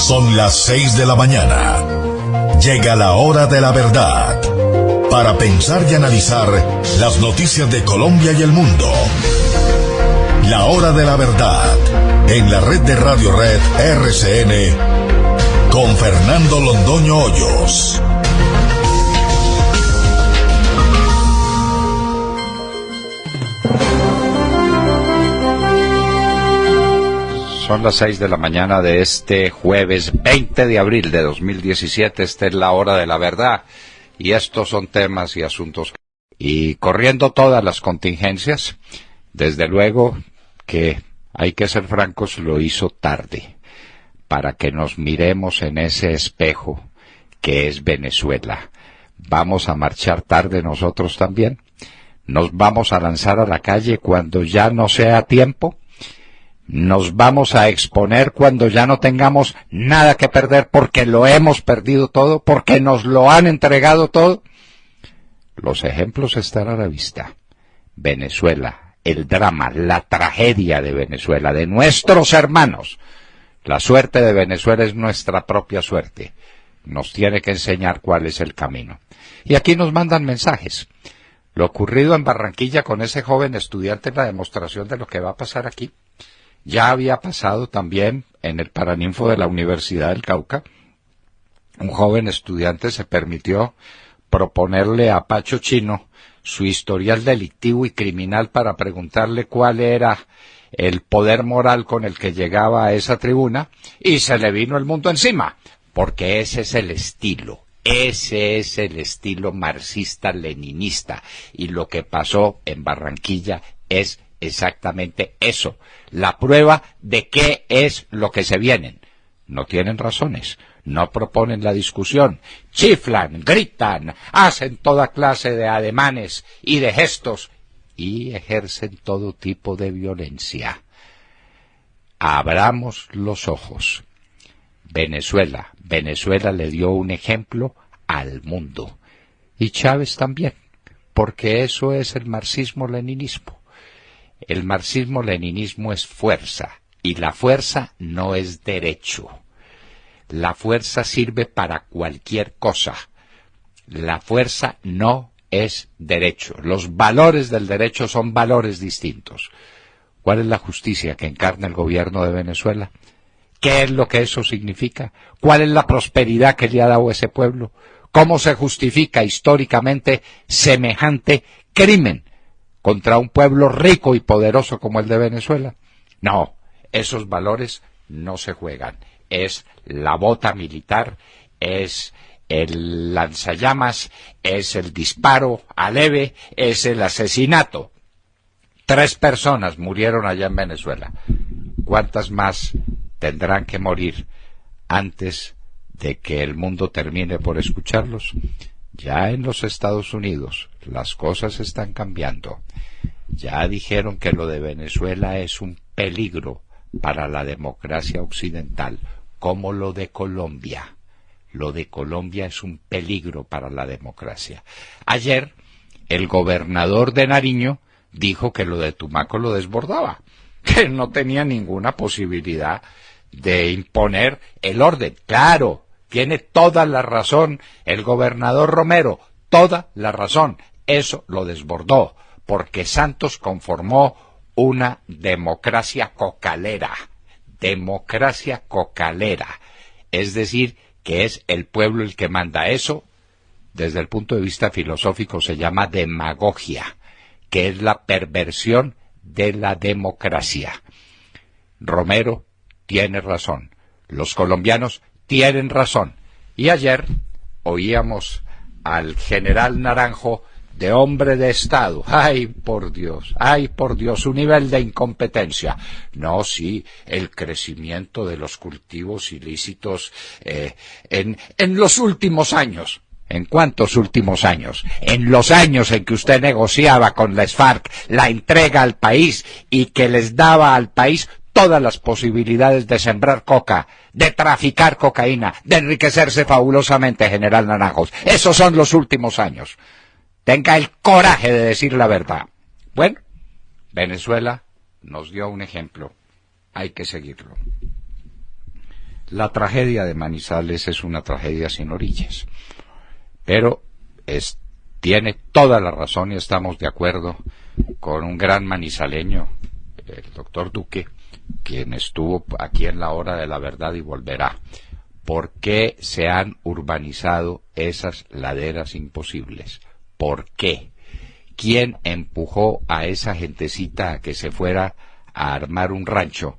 Son las 6 de la mañana. Llega la hora de la verdad. Para pensar y analizar las noticias de Colombia y el mundo. La hora de la verdad. En la red de Radio Red RCN. Con Fernando Londoño Hoyos. Son las 6 de la mañana de este jueves 20 de abril de 2017. Esta es la hora de la verdad. Y estos son temas y asuntos. Y corriendo todas las contingencias, desde luego que hay que ser francos, lo hizo tarde. Para que nos miremos en ese espejo que es Venezuela. ¿Vamos a marchar tarde nosotros también? ¿Nos vamos a lanzar a la calle cuando ya no sea tiempo? ¿Nos vamos a exponer cuando ya no tengamos nada que perder porque lo hemos perdido todo, porque nos lo han entregado todo? Los ejemplos están a la vista. Venezuela, el drama, la tragedia de Venezuela, de nuestros hermanos. La suerte de Venezuela es nuestra propia suerte. Nos tiene que enseñar cuál es el camino. Y aquí nos mandan mensajes. Lo ocurrido en Barranquilla con ese joven estudiante es la demostración de lo que va a pasar aquí. Ya había pasado también en el Paraninfo de la Universidad del Cauca. Un joven estudiante se permitió proponerle a Pacho Chino su historial delictivo y criminal para preguntarle cuál era el poder moral con el que llegaba a esa tribuna, y se le vino el mundo encima, porque ese es el estilo marxista-leninista, y lo que pasó en Barranquilla es exactamente eso, la prueba de qué es lo que se vienen. No tienen razones, no proponen la discusión, chiflan, gritan, hacen toda clase de ademanes y de gestos y ejercen todo tipo de violencia. Abramos los ojos. Venezuela le dio un ejemplo al mundo. Y Chávez también, porque eso es el marxismo-leninismo. El marxismo-leninismo es fuerza, y la fuerza no es derecho. La fuerza sirve para cualquier cosa. La fuerza no es derecho. Los valores del derecho son valores distintos. ¿Cuál es la justicia que encarna el gobierno de Venezuela? ¿Qué es lo que eso significa? ¿Cuál es la prosperidad que le ha dado ese pueblo? ¿Cómo se justifica históricamente semejante crimen contra un pueblo rico y poderoso como el de Venezuela? No, esos valores no se juegan. Es la bota militar, es el lanzallamas, es el disparo aleve, es el asesinato. 3 personas murieron allá en Venezuela. ¿Cuántas más tendrán que morir antes de que el mundo termine por escucharlos? Ya en los Estados Unidos las cosas están cambiando. Ya dijeron que lo de Venezuela es un peligro para la democracia occidental, como lo de Colombia. Lo de Colombia es un peligro para la democracia. Ayer, el gobernador de Nariño dijo que lo de Tumaco lo desbordaba, que no tenía ninguna posibilidad de imponer el orden. Claro, tiene toda la razón el gobernador Romero, toda la razón. Eso lo desbordó, porque Santos conformó una democracia cocalera. Democracia cocalera. Es decir, que es el pueblo el que manda. Eso, desde el punto de vista filosófico, se llama demagogia, que es la perversión de la democracia. Romero tiene razón. Los colombianos tienen razón. Y ayer oíamos al general Naranjo de hombre de Estado. ¡Ay, por Dios! Su nivel de incompetencia. No, sí, el crecimiento de los cultivos ilícitos en los últimos años. ¿En cuántos últimos años? En los años en que usted negociaba con las FARC la entrega al país y que les daba al país todas las posibilidades de sembrar coca, de traficar cocaína, de enriquecerse fabulosamente, general Naranjos. Esos son los últimos años. Tenga el coraje de decir la verdad. Bueno, Venezuela nos dio un ejemplo. Hay que seguirlo. La tragedia de Manizales es una tragedia sin orillas, pero tiene toda la razón y estamos de acuerdo con un gran manizaleño, el doctor Duque, quien estuvo aquí en la hora de la verdad y volverá. ¿Por qué se han urbanizado esas laderas imposibles? ¿Por qué? ¿Quién empujó a esa gentecita a que se fuera a armar un rancho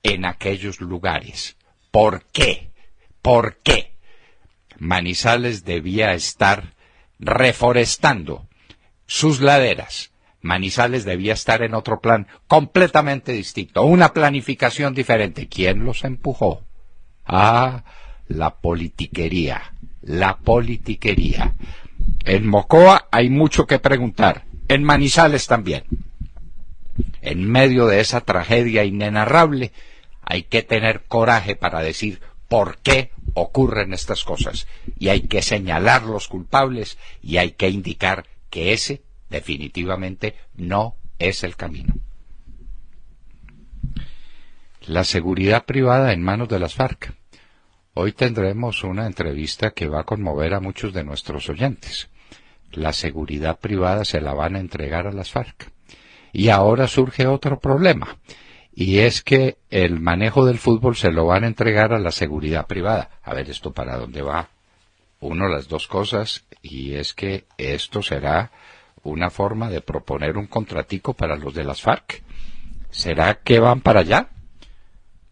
en aquellos lugares? ¿Por qué? ¿Por qué? Manizales debía estar reforestando sus laderas. Manizales debía estar en otro plan completamente distinto, una planificación diferente. ¿Quién los empujó? Ah, la politiquería, la politiquería. En Mocoa hay mucho que preguntar, en Manizales también. En medio de esa tragedia inenarrable hay que tener coraje para decir por qué ocurren estas cosas, y hay que señalar los culpables y hay que indicar que ese definitivamente no es el camino. La seguridad privada en manos de las FARC. Hoy tendremos una entrevista que va a conmover a muchos de nuestros oyentes. La seguridad privada se la van a entregar a las FARC. Y ahora surge otro problema, y es que el manejo del fútbol se lo van a entregar a la seguridad privada. A ver, ¿esto para dónde va? Las dos cosas, y es que esto será una forma de proponer un contratico para los de las FARC. ¿Será que van para allá?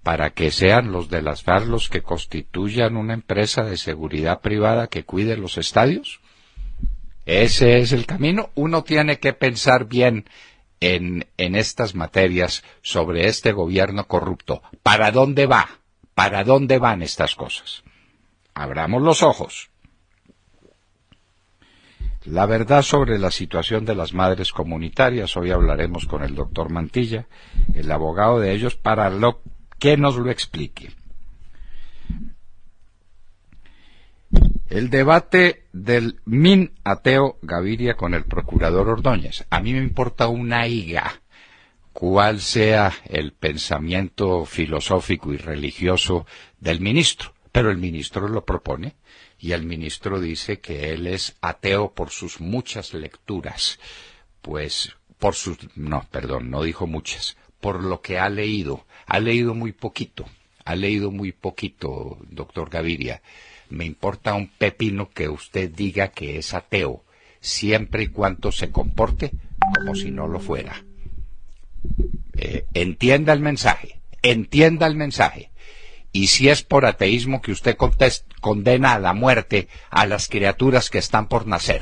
¿Para que sean los de las FARC los que constituyan una empresa de seguridad privada que cuide los estadios? ¿Ese es el camino? Uno tiene que pensar bien en estas materias sobre este gobierno corrupto. ¿Para dónde va? ¿Para dónde van estas cosas? Abramos los ojos. La verdad sobre la situación de las madres comunitarias. Hoy hablaremos con el doctor Mantilla, el abogado de ellos, para que nos lo explique. El debate del min ateo Gaviria con el procurador Ordóñez. A mí me importa una higa cuál sea el pensamiento filosófico y religioso del ministro, pero el ministro lo propone y el ministro dice que él es ateo por sus muchas lecturas, no dijo muchas, por lo que ha leído muy poquito, doctor Gaviria. Me importa un pepino que usted diga que es ateo, siempre y cuando se comporte como si no lo fuera. Entienda el mensaje. Y si es por ateísmo que usted condena a la muerte a las criaturas que están por nacer,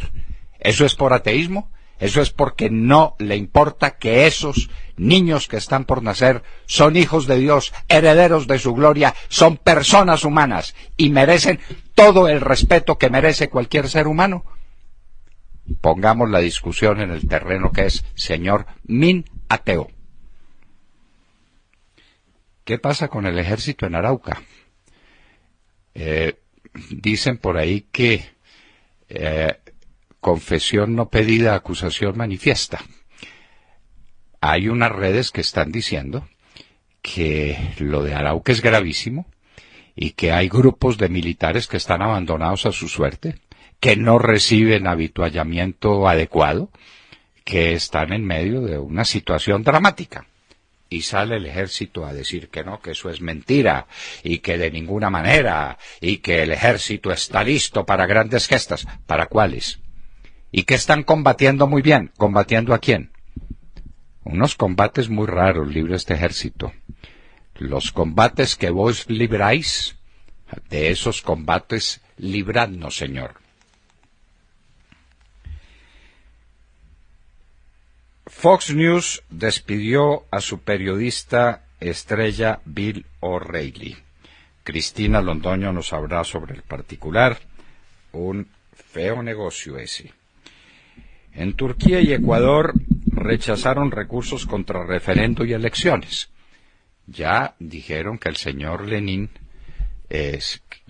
¿eso es por ateísmo? Eso es porque no le importa que esos niños que están por nacer son hijos de Dios, herederos de su gloria, son personas humanas y merecen todo el respeto que merece cualquier ser humano. Pongamos la discusión en el terreno que es, señor min ateo. ¿Qué pasa con el ejército en Arauca? Dicen por ahí que confesión no pedida, acusación manifiesta. Hay unas redes que están diciendo que lo de Arauca es gravísimo y que hay grupos de militares que están abandonados a su suerte, que no reciben avituallamiento adecuado, que están en medio de una situación dramática. Y sale el ejército a decir que no, que eso es mentira, y que de ninguna manera, y que el ejército está listo para grandes gestas. ¿Para cuáles? ¿Y que están combatiendo muy bien? ¿Combatiendo a quién? Unos combates muy raros libra este ejército. Los combates que vos libráis, de esos combates libradnos, Señor. Fox News despidió a su periodista estrella Bill O'Reilly. Cristina Londoño nos hablará sobre el particular. Un feo negocio ese. En Turquía y Ecuador rechazaron recursos contra referendo y elecciones. Ya dijeron que el señor Lenin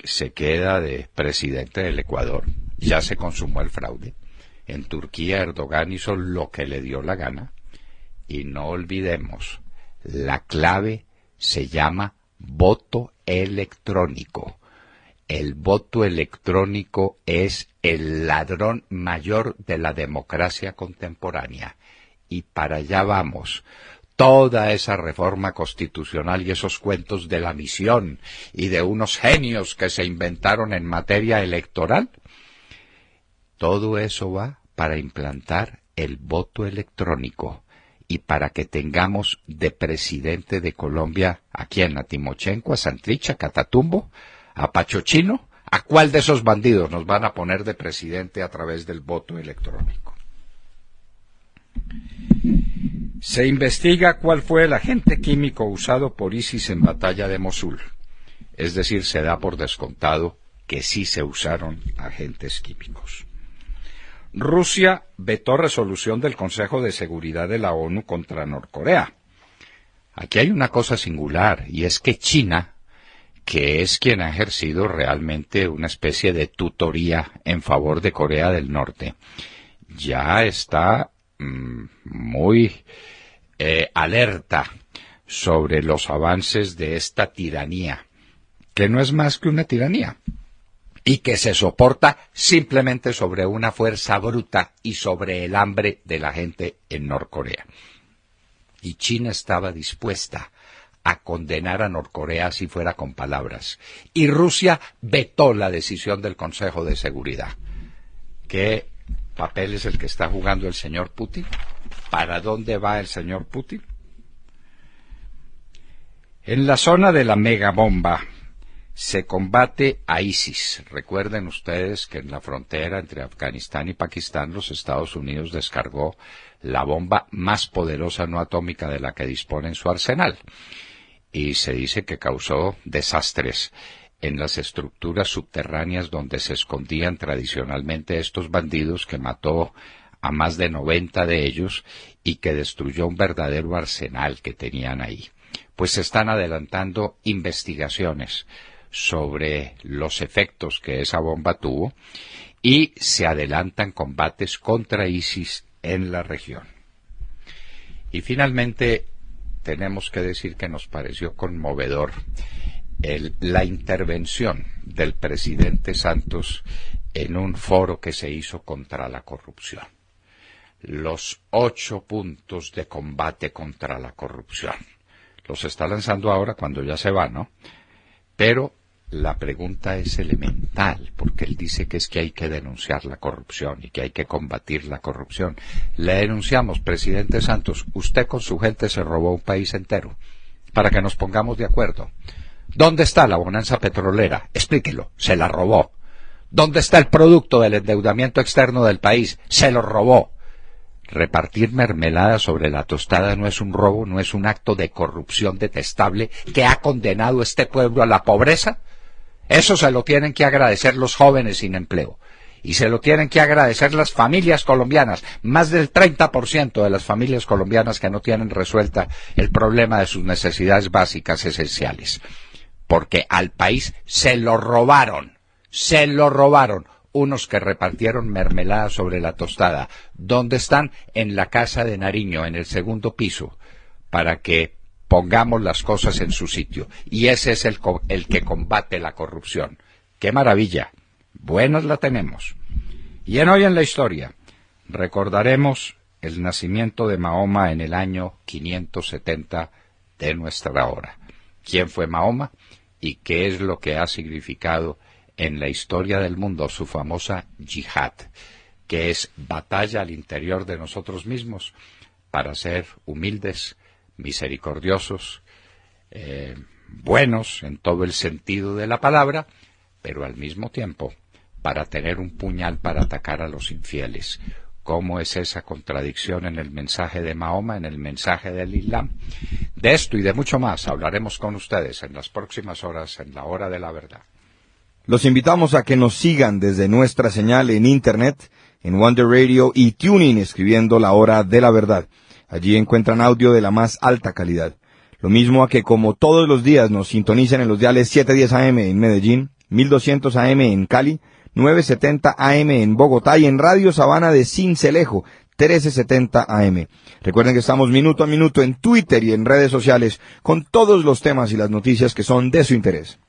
se queda de presidente del Ecuador. Ya se consumó el fraude. En Turquía Erdogan hizo lo que le dio la gana. Y no olvidemos, la clave se llama voto electrónico. El voto electrónico es el ladrón mayor de la democracia contemporánea. Y para allá vamos. Toda esa reforma constitucional y esos cuentos de la misión y de unos genios que se inventaron en materia electoral, todo eso va para implantar el voto electrónico y para que tengamos de presidente de Colombia ¿a quién? ¿A Timochenko, a Santrich, a Catatumbo, a Pachochino? ¿A cuál de esos bandidos nos van a poner de presidente a través del voto electrónico? Se investiga cuál fue el agente químico usado por ISIS en batalla de Mosul. Es decir, se da por descontado que sí se usaron agentes químicos. Rusia vetó resolución del Consejo de Seguridad de la ONU contra Norcorea. Aquí hay una cosa singular, y es que China, que es quien ha ejercido realmente una especie de tutoría en favor de Corea del Norte, ya está muy alerta sobre los avances de esta tiranía, que no es más que una tiranía, y que se soporta simplemente sobre una fuerza bruta y sobre el hambre de la gente en Norcorea. Y China estaba dispuesta a condenar a Norcorea si fuera con palabras. Y Rusia vetó la decisión del Consejo de Seguridad. ¿Qué papel es el que está jugando el señor Putin? ¿Para dónde va el señor Putin? En la zona de la megabomba se combate a ISIS. Recuerden ustedes que en la frontera entre Afganistán y Pakistán los Estados Unidos descargó la bomba más poderosa no atómica de la que dispone en su arsenal. Y se dice que causó desastres en las estructuras subterráneas donde se escondían tradicionalmente estos bandidos, que mató a más de 90 de ellos y que destruyó un verdadero arsenal que tenían ahí. Pues se están adelantando investigaciones sobre los efectos que esa bomba tuvo y se adelantan combates contra ISIS en la región. Y finalmente tenemos que decir que nos pareció conmovedor la intervención del presidente Santos en un foro que se hizo contra la corrupción. Los 8 puntos de combate contra la corrupción. Los está lanzando ahora cuando ya se va, ¿no? Pero la pregunta es elemental, porque él dice que es que hay que denunciar la corrupción y que hay que combatir la corrupción. Le denunciamos, presidente Santos, usted con su gente se robó un país entero, para que nos pongamos de acuerdo. ¿Dónde está la bonanza petrolera? Explíquelo, se la robó. ¿Dónde está el producto del endeudamiento externo del país? Se lo robó. Repartir mermelada sobre la tostada no es un robo, no es un acto de corrupción detestable que ha condenado este pueblo a la pobreza. Eso se lo tienen que agradecer los jóvenes sin empleo. Y se lo tienen que agradecer las familias colombianas, más del 30% de las familias colombianas que no tienen resuelta el problema de sus necesidades básicas esenciales. Porque al país se lo robaron unos que repartieron mermelada sobre la tostada. ¿Dónde están? En la Casa de Nariño, en el segundo piso, para que pongamos las cosas en su sitio. Y ese es el que combate la corrupción. ¡Qué maravilla! Buenas la tenemos. Y hoy en la historia recordaremos el nacimiento de Mahoma en el año 570 de nuestra hora. ¿Quién fue Mahoma y qué es lo que ha significado en la historia del mundo su famosa yihad, que es batalla al interior de nosotros mismos para ser humildes, misericordiosos, buenos en todo el sentido de la palabra, pero al mismo tiempo para tener un puñal para atacar a los infieles. ¿Cómo es esa contradicción en el mensaje de Mahoma, en el mensaje del Islam? De esto y de mucho más hablaremos con ustedes en las próximas horas en la Hora de la Verdad. Los invitamos a que nos sigan desde nuestra señal en Internet, en Wonder Radio y TuneIn, escribiendo La Hora de la Verdad. Allí encuentran audio de la más alta calidad. Lo mismo a que, como todos los días, nos sintonicen en los diales 710 AM en Medellín, 1200 AM en Cali, 970 AM en Bogotá y en Radio Sabana de Sincelejo, 1370 AM. Recuerden que estamos minuto a minuto en Twitter y en redes sociales con todos los temas y las noticias que son de su interés.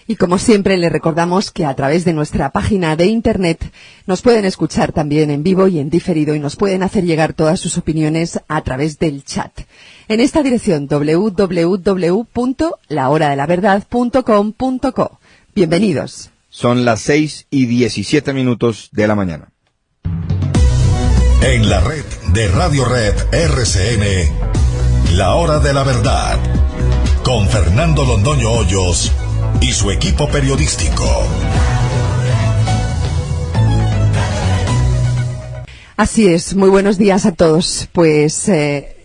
Y como siempre, les recordamos que a través de nuestra página de Internet nos pueden escuchar también en vivo y en diferido y nos pueden hacer llegar todas sus opiniones a través del chat. En esta dirección, www.lahoradelaverdad.com.co. Bienvenidos. Son las 6:17 de la mañana. En la red de Radio Red RCN, La Hora de la Verdad, con Fernando Londoño Hoyos y su equipo periodístico. Así es, muy buenos días a todos. Pues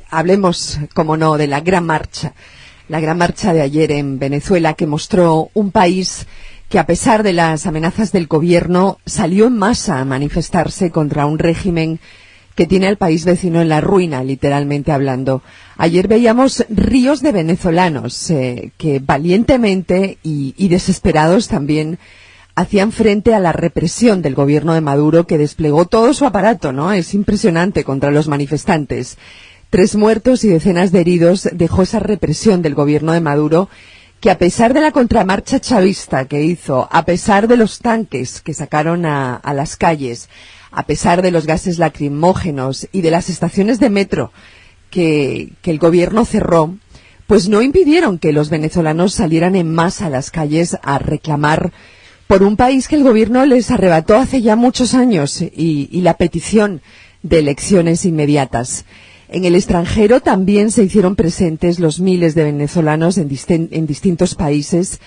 hablemos, como no, de la gran marcha de ayer en Venezuela, que mostró un país que, a pesar de las amenazas del gobierno, salió en masa a manifestarse contra un régimen que tiene al país vecino en la ruina, literalmente hablando. Ayer veíamos ríos de venezolanos que valientemente y desesperados también hacían frente a la represión del gobierno de Maduro, que desplegó todo su aparato, ¿no? Es impresionante, contra los manifestantes. 3 muertos y decenas de heridos dejó esa represión del gobierno de Maduro, que a pesar de la contramarcha chavista que hizo, a pesar de los tanques que sacaron a las calles, a pesar de los gases lacrimógenos y de las estaciones de metro que el gobierno cerró, pues no impidieron que los venezolanos salieran en masa a las calles a reclamar por un país que el gobierno les arrebató hace ya muchos años y la petición de elecciones inmediatas. En el extranjero también se hicieron presentes los miles de venezolanos en distintos países,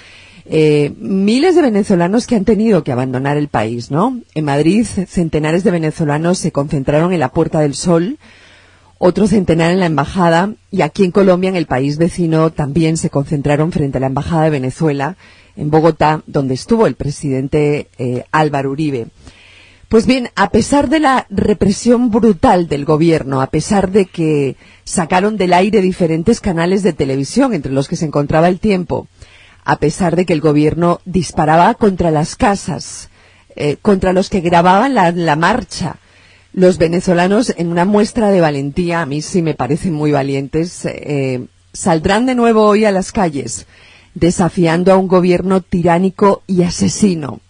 miles de venezolanos que han tenido que abandonar el país, ¿no? En Madrid, centenares de venezolanos se concentraron en la Puerta del Sol, otro centenar en la embajada, y aquí en Colombia, en el país vecino, también se concentraron frente a la embajada de Venezuela, en Bogotá, donde estuvo el presidente Álvaro Uribe. Pues bien, a pesar de la represión brutal del gobierno, a pesar de que sacaron del aire diferentes canales de televisión, entre los que se encontraba El Tiempo, a pesar de que el gobierno disparaba contra las casas, contra los que grababan la marcha, los venezolanos, en una muestra de valentía, a mí sí me parecen muy valientes, saldrán de nuevo hoy a las calles, desafiando a un gobierno tiránico y asesino.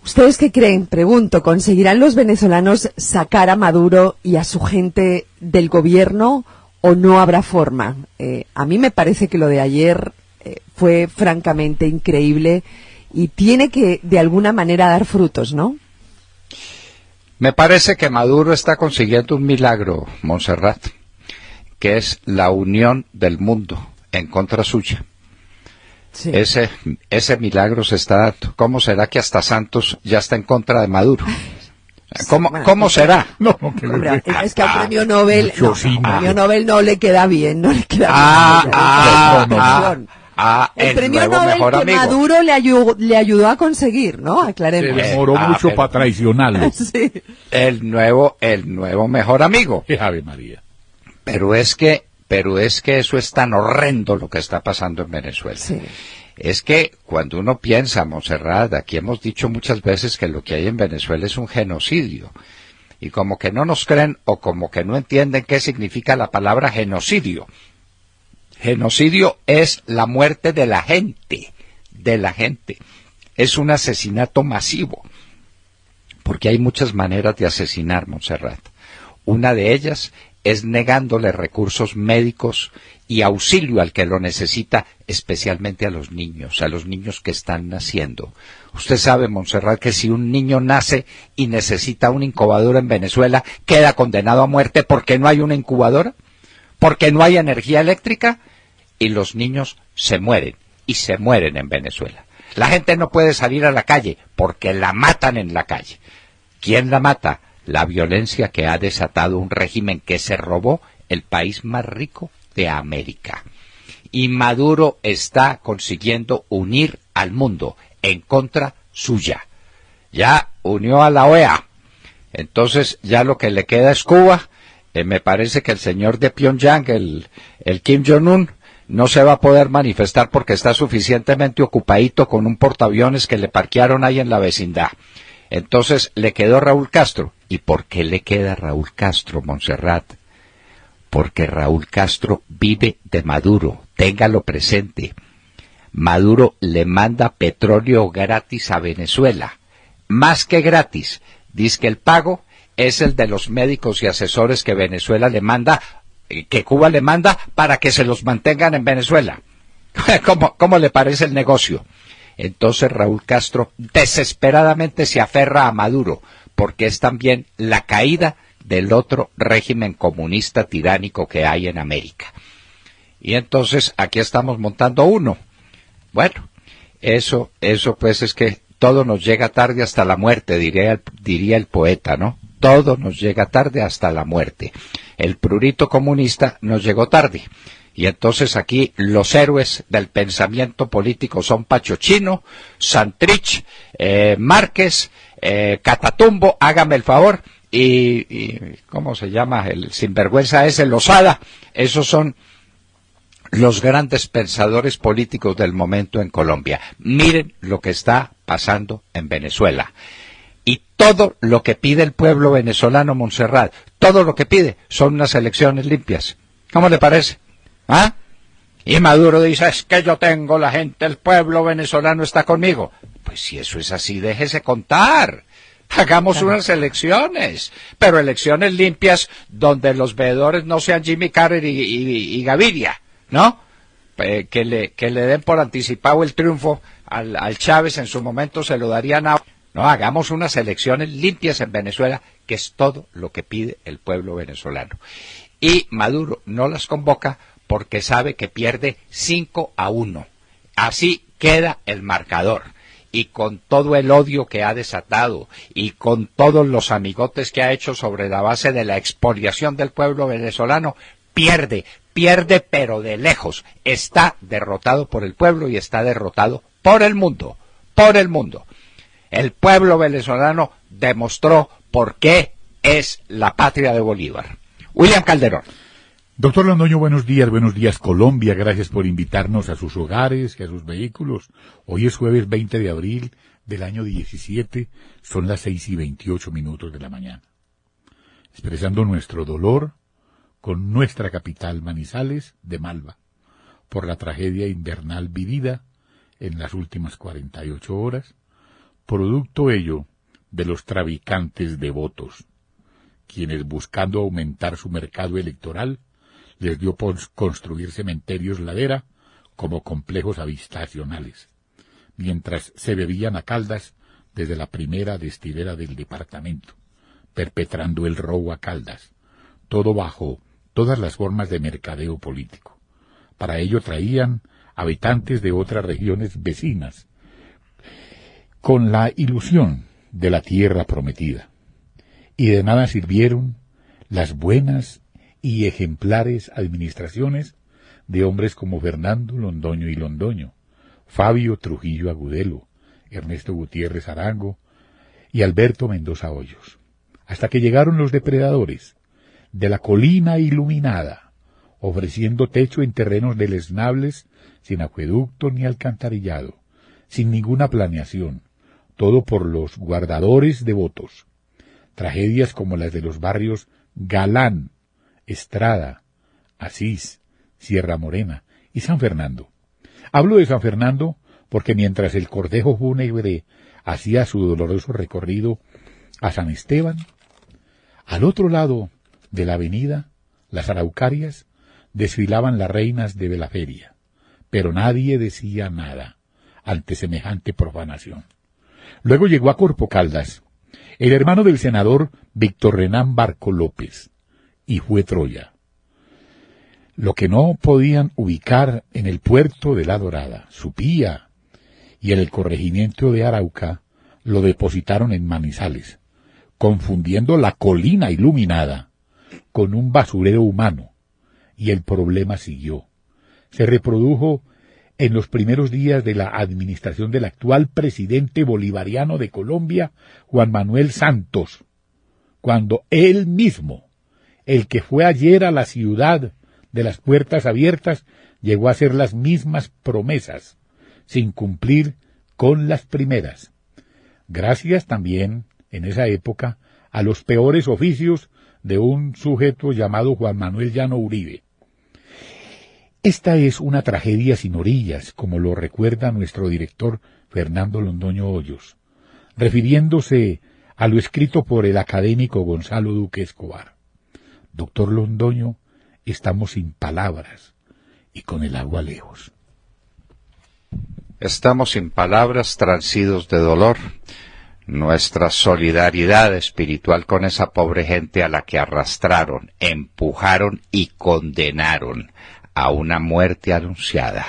¿Ustedes qué creen? Pregunto, ¿conseguirán los venezolanos sacar a Maduro y a su gente del gobierno o no habrá forma? A mí me parece que lo de ayer fue francamente increíble y tiene que de alguna manera dar frutos, ¿no? Me parece que Maduro está consiguiendo un milagro, Montserrat, que es la unión del mundo en contra suya. Sí. Ese milagro se está dando. ¿Cómo será que hasta Santos ya está en contra de Maduro? ¿Cómo será? No, hombre, es que al premio Nobel, premio Nobel no le queda bien, no le queda bien. El premio Nobel que amigo. Maduro le ayudó a conseguir, ¿no? Aclaremos. Se demoró mucho para traicionarlo. Sí. El nuevo mejor amigo. Ave María. Pero es que eso es tan horrendo lo que está pasando en Venezuela. Sí. Es que cuando uno piensa, Montserrat, aquí hemos dicho muchas veces que lo que hay en Venezuela es un genocidio. Y como que no nos creen o como que no entienden qué significa la palabra genocidio. Genocidio es la muerte de la gente. Es un asesinato masivo. Porque hay muchas maneras de asesinar, Montserrat. Una de ellas es negándole recursos médicos y auxilio al que lo necesita, especialmente a los niños que están naciendo. Usted sabe, Montserrat, que si un niño nace y necesita una incubadora en Venezuela, queda condenado a muerte porque no hay una incubadora, porque no hay energía eléctrica, y los niños se mueren en Venezuela. La gente no puede salir a la calle porque la matan en la calle. ¿Quién la mata? La violencia que ha desatado un régimen que se robó el país más rico de América. Y Maduro está consiguiendo unir al mundo en contra suya. Ya unió a la OEA. Entonces ya lo que le queda es Cuba. Me parece que el señor de Pyongyang, el Kim Jong-un, no se va a poder manifestar porque está suficientemente ocupadito con un portaaviones que le parquearon ahí en la vecindad. Entonces le quedó Raúl Castro. ¿Y por qué le queda a Raúl Castro, Montserrat? Porque Raúl Castro vive de Maduro, téngalo presente. Maduro le manda petróleo gratis a Venezuela, más que gratis. Dice que el pago es el de los médicos y asesores que Venezuela le manda, que Cuba le manda para que se los mantengan en Venezuela. ¿Cómo le parece el negocio? Entonces Raúl Castro desesperadamente se aferra a Maduro, porque es también la caída del otro régimen comunista tiránico que hay en América. Y entonces aquí estamos montando uno. Bueno, eso pues es que todo nos llega tarde hasta la muerte, diría el poeta, ¿no? Todo nos llega tarde hasta la muerte. El prurito comunista nos llegó tarde. Y entonces aquí los héroes del pensamiento político son Pachochino, Santrich, Márquez, Catatumbo, hágame el favor, y ¿cómo se llama? El sinvergüenza ese, Lozada. Esos son los grandes pensadores políticos del momento en Colombia. Miren lo que está pasando en Venezuela. Y todo lo que pide el pueblo venezolano, Montserrat, todo lo que pide son unas elecciones limpias. ¿Cómo le parece? ¿Ah? Y Maduro dice, es que yo tengo la gente, el pueblo venezolano está conmigo. Pues si eso es así, déjese contar. Hagamos unas elecciones, pero elecciones limpias donde los veedores no sean Jimmy Carter y Gaviria, ¿no? Que le den por anticipado el triunfo al Chávez, en su momento se lo darían a... No, hagamos unas elecciones limpias en Venezuela, que es todo lo que pide el pueblo venezolano. Y Maduro no las convoca porque sabe que pierde 5-1. Así queda el marcador. Y con todo el odio que ha desatado, y con todos los amigotes que ha hecho sobre la base de la expoliación del pueblo venezolano, pierde pero de lejos. Está derrotado por el pueblo y está derrotado por el mundo. El pueblo venezolano demostró por qué es la patria de Bolívar. William Calderón. Doctor Londoño, buenos días Colombia, gracias por invitarnos a sus hogares y a sus vehículos. Hoy es jueves 20 de abril del año 17, son las 6:28 de la mañana. Expresando nuestro dolor con nuestra capital Manizales de Malva, por la tragedia invernal vivida en las últimas 48 horas, producto ello de los traficantes de votos, quienes buscando aumentar su mercado electoral, les dio por construir cementerios ladera como complejos habitacionales, mientras se bebían a Caldas desde la primera destilera del departamento, perpetrando el robo a Caldas, todo bajo todas las formas de mercadeo político. Para ello traían habitantes de otras regiones vecinas, con la ilusión de la tierra prometida, y de nada sirvieron las buenas y ejemplares administraciones de hombres como Fernando Londoño y Londoño, Fabio Trujillo Agudelo, Ernesto Gutiérrez Arango y Alberto Mendoza Hoyos, hasta que llegaron los depredadores de la colina iluminada, ofreciendo techo en terrenos deleznables, sin acueducto ni alcantarillado, sin ninguna planeación, todo por los guardadores de votos. Tragedias como las de los barrios Galán, Estrada, Asís, Sierra Morena y San Fernando. Hablo de San Fernando porque mientras el cortejo fúnebre hacía su doloroso recorrido a San Esteban, al otro lado de la avenida, las araucarias, desfilaban las reinas de la feria, pero nadie decía nada ante semejante profanación. Luego llegó a Corpo Caldas el hermano del senador Víctor Renán Barco López, y fue Troya. Lo que no podían ubicar en el puerto de La Dorada, Supía, y en el corregimiento de Arauca, lo depositaron en Manizales, confundiendo la colina iluminada con un basurero humano, y el problema siguió. Se reprodujo en los primeros días de la administración del actual presidente bolivariano de Colombia, Juan Manuel Santos, cuando él mismo, el que fue ayer a la ciudad de las puertas abiertas, llegó a hacer las mismas promesas, sin cumplir con las primeras. Gracias también, en esa época, a los peores oficios de un sujeto llamado Juan Manuel Llano Uribe. Esta es una tragedia sin orillas, como lo recuerda nuestro director Fernando Londoño Hoyos, refiriéndose a lo escrito por el académico Gonzalo Duque Escobar. Doctor Londoño, estamos sin palabras y con el agua lejos. Estamos sin palabras, transidos de dolor. Nuestra solidaridad espiritual con esa pobre gente a la que arrastraron, empujaron y condenaron a una muerte anunciada.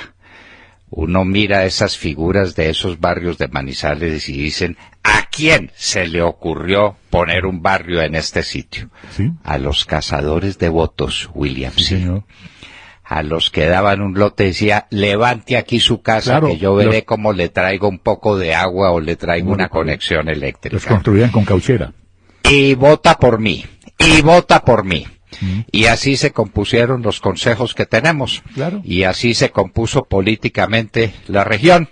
Uno mira esas figuras de esos barrios de Manizales y dicen, ¿a quién se le ocurrió poner un barrio en este sitio? ¿Sí? A los cazadores de votos, William. Sí, señor. A los que daban un lote decía, levante aquí su casa, Claro, que yo veré cómo le traigo un poco de agua o le traigo una conexión eléctrica. Los construían con cauchera. Y vota por mí, y vota por mí. Y así se compusieron los consejos que tenemos. Claro. Y así se compuso políticamente la región.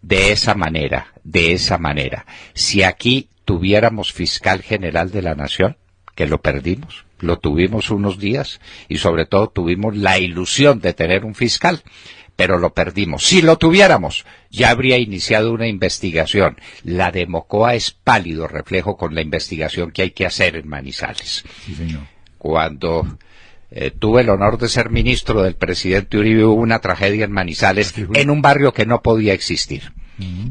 De esa manera, de esa manera. Si aquí tuviéramos fiscal general de la nación, que lo perdimos, lo tuvimos unos días, y sobre todo tuvimos la ilusión de tener un fiscal, pero lo perdimos. Si lo tuviéramos, ya habría iniciado una investigación. La de Mocoa es pálido reflejo con la investigación que hay que hacer en Manizales. Sí, señor. Cuando tuve el honor de ser ministro del presidente Uribe, hubo una tragedia en Manizales, en un barrio que no podía existir.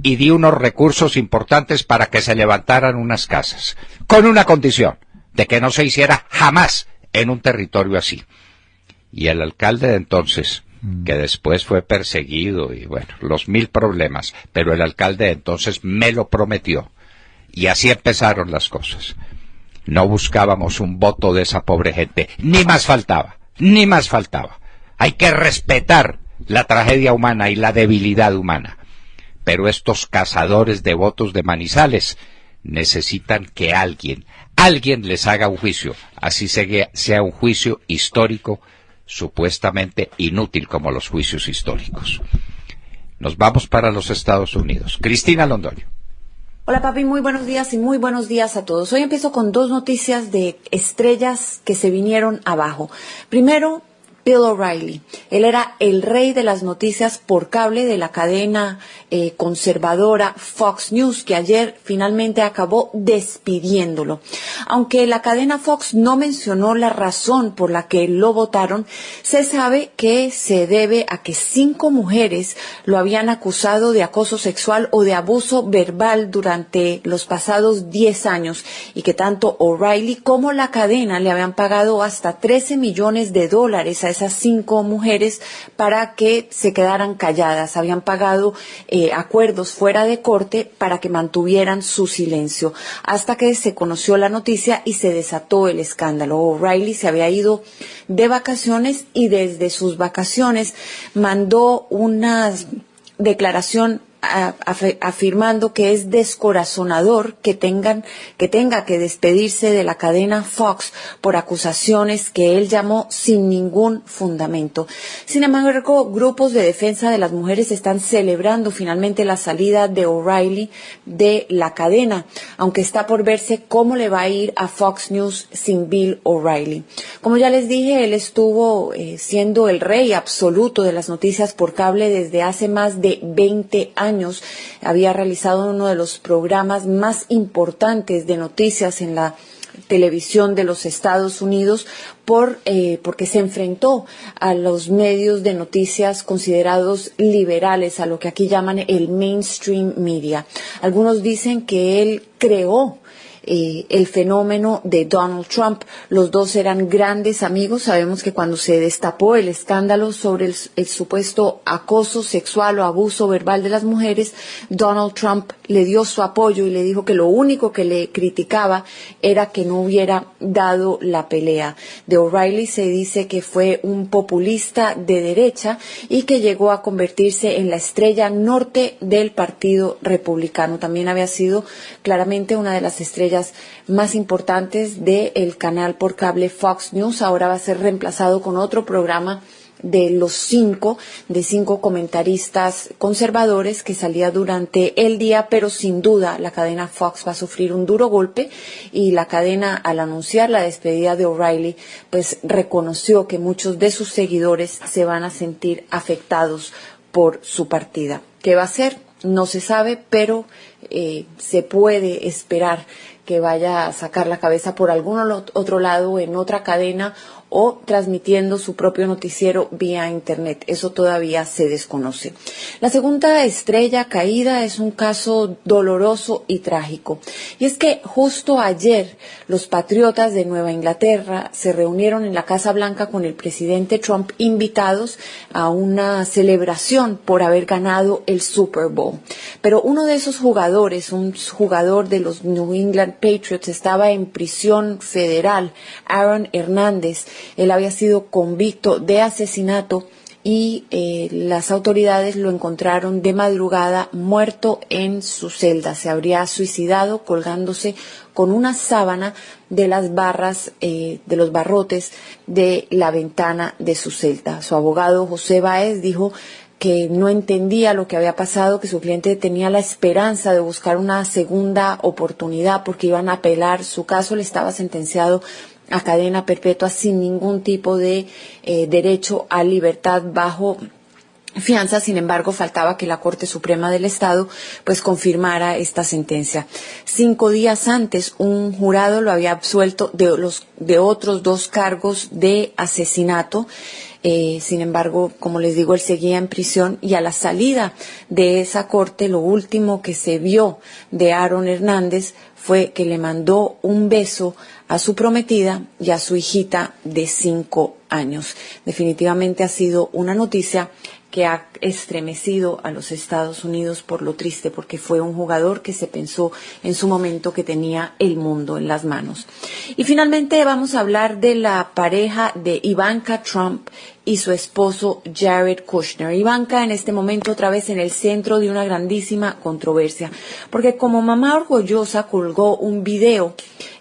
Y di unos recursos importantes para que se levantaran unas casas, con una condición, de que no se hiciera jamás en un territorio así. Y el alcalde de entonces, que después fue perseguido y bueno, los 1000 problemas, pero el alcalde de entonces me lo prometió. Y así empezaron las cosas. No buscábamos un voto de esa pobre gente, ni más faltaba, ni más faltaba. Hay que respetar la tragedia humana y la debilidad humana. Pero estos cazadores de votos de Manizales necesitan que alguien les haga un juicio, así sea un juicio histórico, supuestamente inútil como los juicios históricos. Nos vamos para los Estados Unidos. Cristina Londoño. Hola papi, muy buenos días y muy buenos días a todos. Hoy empiezo con 2 noticias de estrellas que se vinieron abajo. Primero, Bill O'Reilly. Él era el rey de las noticias por cable de la cadena conservadora Fox News, que ayer finalmente acabó despidiéndolo. Aunque la cadena Fox no mencionó la razón por la que lo votaron, se sabe que se debe a que 5 mujeres lo habían acusado de acoso sexual o de abuso verbal durante los pasados 10 años y que tanto O'Reilly como la cadena le habían pagado hasta $13 millones a esas 5 mujeres para que se quedaran calladas. Habían pagado acuerdos fuera de corte para que mantuvieran su silencio, hasta que se conoció la noticia y se desató el escándalo. O'Reilly se había ido de vacaciones y desde sus vacaciones mandó una declaración afirmando que es descorazonador que tenga que despedirse de la cadena Fox por acusaciones que él llamó sin ningún fundamento. Sin embargo, grupos de defensa de las mujeres están celebrando finalmente la salida de O'Reilly de la cadena, aunque está por verse cómo le va a ir a Fox News sin Bill O'Reilly. Como ya les dije, él estuvo siendo el rey absoluto de las noticias por cable desde hace más de 20 años. Había realizado uno de los programas más importantes de noticias en la televisión de los Estados Unidos porque se enfrentó a los medios de noticias considerados liberales, a lo que aquí llaman el mainstream media. Algunos dicen que él creó el fenómeno de Donald Trump. Los dos eran grandes amigos. Sabemos que cuando se destapó el escándalo sobre el supuesto acoso sexual o abuso verbal de las mujeres, Donald Trump le dio su apoyo y le dijo que lo único que le criticaba era que no hubiera dado la pelea. De O'Reilly se dice que fue un populista de derecha y que llegó a convertirse en la estrella norte del Partido Republicano. También había sido claramente una de las estrellas más importantes del canal por cable Fox News. Ahora va a ser reemplazado con otro programa de los cinco comentaristas conservadores que salía durante el día, pero sin duda la cadena Fox va a sufrir un duro golpe, y la cadena, al anunciar la despedida de O'Reilly, pues reconoció que muchos de sus seguidores se van a sentir afectados por su partida. ¿Qué va a hacer? No se sabe, pero se puede esperar que vaya a sacar la cabeza por algún otro lado, en otra cadena, o transmitiendo su propio noticiero vía internet. Eso todavía se desconoce. La segunda estrella caída es un caso doloroso y trágico. Y es que justo ayer los patriotas de Nueva Inglaterra se reunieron en la Casa Blanca con el presidente Trump, invitados a una celebración por haber ganado el Super Bowl. Pero uno de esos jugadores, un jugador de los New England Patriots, estaba en prisión federal, Aaron Hernández. Él había sido convicto de asesinato y las autoridades lo encontraron de madrugada muerto en su celda. Se habría suicidado colgándose con una sábana de las barras, de los barrotes de la ventana de su celda. Su abogado, José Báez, dijo que no entendía lo que había pasado, que su cliente tenía la esperanza de buscar una segunda oportunidad porque iban a apelar. Su caso le estaba sentenciado a cadena perpetua sin ningún tipo de derecho a libertad bajo fianza. Sin embargo, faltaba que la Corte Suprema del Estado pues confirmara esta sentencia. 5 días antes, un jurado lo había absuelto de otros 2 cargos de asesinato. Sin embargo, como les digo, él seguía en prisión, y a la salida de esa corte, lo último que se vio de Aaron Hernández fue que le mandó un beso a su prometida y a su hijita de 5 años. Definitivamente ha sido una noticia que ha estremecido a los Estados Unidos por lo triste, porque fue un jugador que se pensó en su momento que tenía el mundo en las manos. Y finalmente vamos a hablar de la pareja de Ivanka Trump y su esposo Jared Kushner. Ivanka en este momento otra vez en el centro de una grandísima controversia, porque como mamá orgullosa colgó un video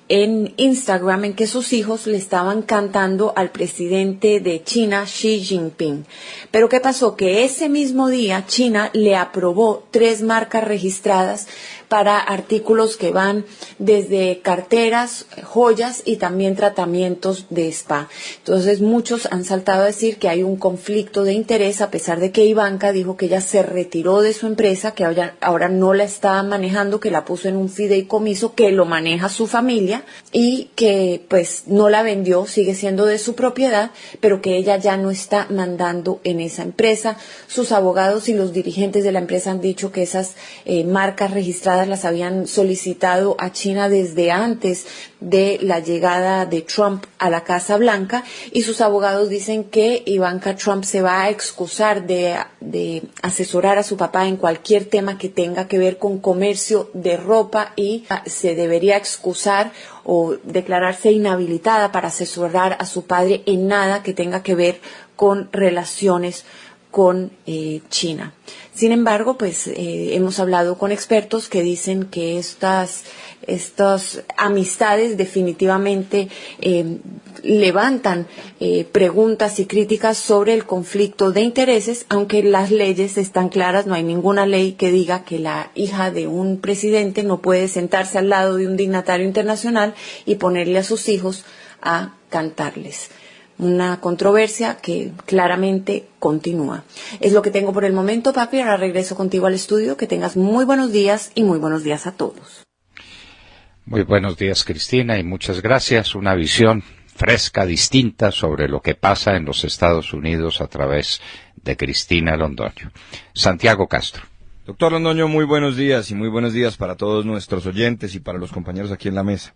en Instagram en que sus hijos le estaban cantando al presidente de China, Xi Jinping. Pero ¿qué pasó? Que ese mismo día China le aprobó 3 marcas registradas para artículos que van desde carteras, joyas y también tratamientos de spa. Entonces muchos han saltado a decir que hay un conflicto de interés, a pesar de que Ivanka dijo que ella se retiró de su empresa, que ahora no la está manejando, que la puso en un fideicomiso que lo maneja su familia y que pues no la vendió, sigue siendo de su propiedad, pero que ella ya no está mandando en esa empresa. Sus abogados y los dirigentes de la empresa han dicho que esas marcas registradas las habían solicitado a China desde antes de la llegada de Trump a la Casa Blanca, y sus abogados dicen que Ivanka Trump se va a excusar de asesorar a su papá en cualquier tema que tenga que ver con comercio de ropa, y se debería excusar o declararse inhabilitada para asesorar a su padre en nada que tenga que ver con relaciones con China. Sin embargo, pues hemos hablado con expertos que dicen que estas amistades definitivamente levantan preguntas y críticas sobre el conflicto de intereses, aunque las leyes están claras. No hay ninguna ley que diga que la hija de un presidente no puede sentarse al lado de un dignatario internacional y ponerle a sus hijos a cantarles. Una controversia que claramente continúa. Es lo que tengo por el momento, papi. Ahora regreso contigo al estudio. Que tengas muy buenos días y muy buenos días a todos. Muy buenos días, Cristina, y muchas gracias. Una visión fresca, distinta sobre lo que pasa en los Estados Unidos a través de Cristina Londoño. Santiago Castro. Doctor Londoño, muy buenos días, y muy buenos días para todos nuestros oyentes y para los compañeros aquí en la mesa.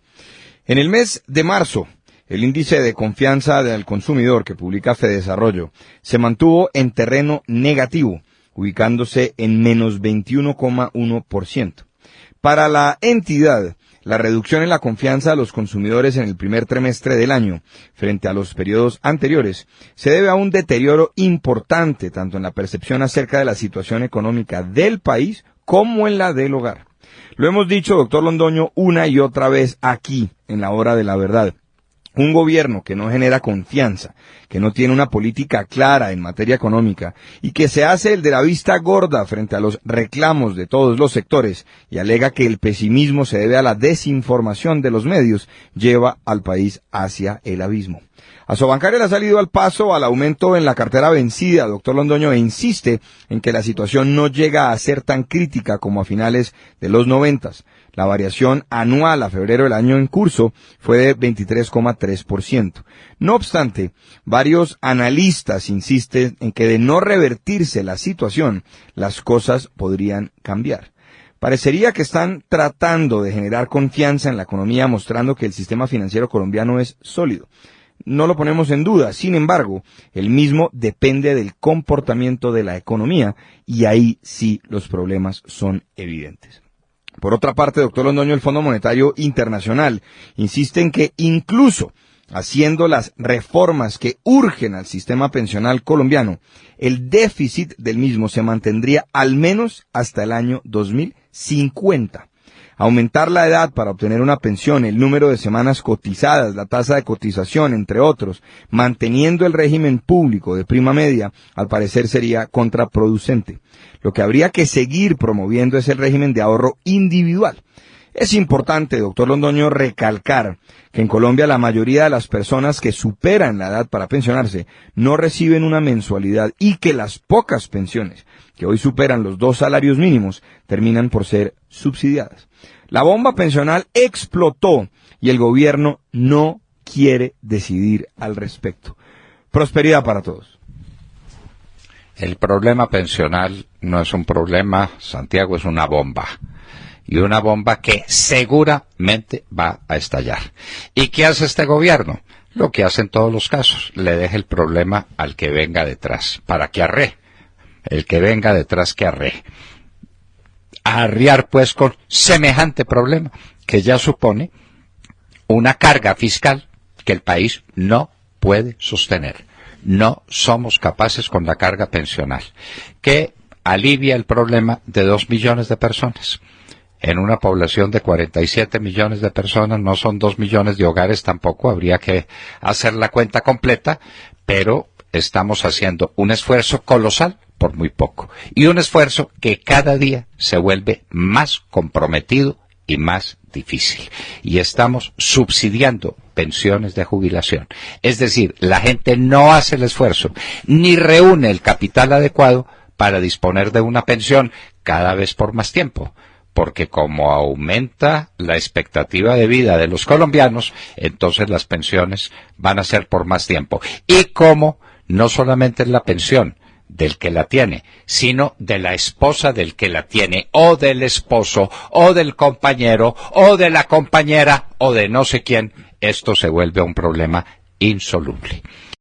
En el mes de marzo, el índice de confianza del consumidor que publica Fedesarrollo se mantuvo en terreno negativo, ubicándose en menos 21,1%. Para la entidad, la reducción en la confianza de los consumidores en el primer trimestre del año, frente a los periodos anteriores, se debe a un deterioro importante tanto en la percepción acerca de la situación económica del país como en la del hogar. Lo hemos dicho, doctor Londoño, una y otra vez aquí, en la Hora de la Verdad. Un gobierno que no genera confianza, que no tiene una política clara en materia económica y que se hace el de la vista gorda frente a los reclamos de todos los sectores y alega que el pesimismo se debe a la desinformación de los medios, lleva al país hacia el abismo. Asobancaria le ha salido al paso al aumento en la cartera vencida, doctor Londoño, e insiste en que la situación no llega a ser tan crítica como a finales de los 90. La variación anual a febrero del año en curso fue de 23,3%. No obstante, varios analistas insisten en que de no revertirse la situación, las cosas podrían cambiar. Parecería que están tratando de generar confianza en la economía, mostrando que el sistema financiero colombiano es sólido. No lo ponemos en duda, sin embargo, el mismo depende del comportamiento de la economía y ahí sí los problemas son evidentes. Por otra parte, doctor Londoño, el Fondo Monetario Internacional insiste en que incluso haciendo las reformas que urgen al sistema pensional colombiano, el déficit del mismo se mantendría al menos hasta el año 2050. Aumentar la edad para obtener una pensión, el número de semanas cotizadas, la tasa de cotización, entre otros, manteniendo el régimen público de prima media, al parecer sería contraproducente. Lo que habría que seguir promoviendo es el régimen de ahorro individual. Es importante, doctor Londoño, recalcar que en Colombia la mayoría de las personas que superan la edad para pensionarse no reciben una mensualidad y que las pocas pensiones que hoy superan los 2 salarios mínimos terminan por ser subsidiadas. La bomba pensional explotó y el gobierno no quiere decidir al respecto. Prosperidad para todos. El problema pensional no es un problema, Santiago, es una bomba. Y una bomba que seguramente va a estallar. ¿Y qué hace este gobierno? Lo que hace en todos los casos, le deja el problema al que venga detrás, para que arree. El que venga detrás que arree. Arriar pues con semejante problema que ya supone una carga fiscal que el país no puede sostener. No somos capaces con la carga pensional, que alivia el problema de 2 millones de personas. En una población de 47 millones de personas, no son 2 millones de hogares tampoco, habría que hacer la cuenta completa, pero estamos haciendo un esfuerzo colosal por muy poco. Y un esfuerzo que cada día se vuelve más comprometido y más difícil. Y estamos subsidiando pensiones de jubilación. Es decir, la gente no hace el esfuerzo, ni reúne el capital adecuado para disponer de una pensión cada vez por más tiempo. Porque como aumenta la expectativa de vida de los colombianos, entonces las pensiones van a ser por más tiempo. Y como no solamente es la pensión del que la tiene, sino de la esposa del que la tiene, o del esposo, o del compañero, o de la compañera, o de no sé quién, esto se vuelve un problema insoluble.